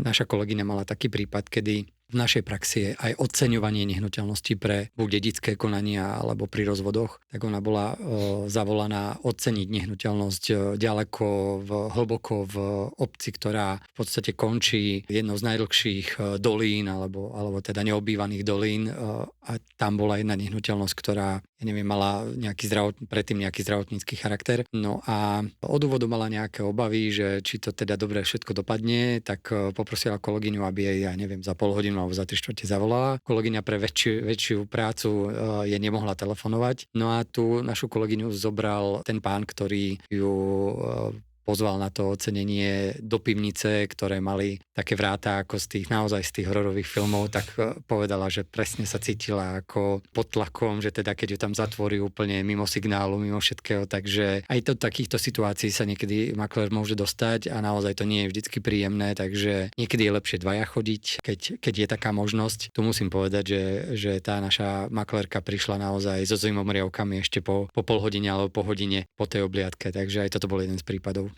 naša kolegyňa mala taký prípad, kedy v našej praxi je aj oceňovanie nehnuteľnosti pre buď dedické konania alebo pri rozvodoch, tak ona bola zavolaná oceniť nehnuteľnosť ďaleko, hlboko v obci, ktorá v podstate končí jednou z najdlhších dolín alebo teda neobývaných dolín a tam bola jedna nehnuteľnosť, ktorá mala predtým nejaký zdravotnícky charakter. No a od úvodu mala nejaké obavy, že či to teda dobre všetko dopadne, tak poprosila kolegyňu, aby jej, za pol hodinu alebo za 3/4 zavolala. Kolegyňa pre väčšiu prácu je nemohla telefonovať. No a tú našu kolegyňu zobral ten pán, ktorý ju pozval na to ocenenie do pivnice, ktoré mali také vráta ako z tých hororových filmov, tak povedala, že presne sa cítila ako pod tlakom, že teda keď ju tam zatvorí úplne mimo signálu, mimo všetkého, takže aj do takýchto situácií sa niekedy maklér môže dostať a naozaj to nie je vždycky príjemné, takže niekedy je lepšie dvaja chodiť, keď je taká možnosť. Tu musím povedať, že tá naša maklérka prišla naozaj so zimomriavkami ešte po pol hodine alebo po hodine po tej obliadke, takže aj toto bol jeden z prípadov.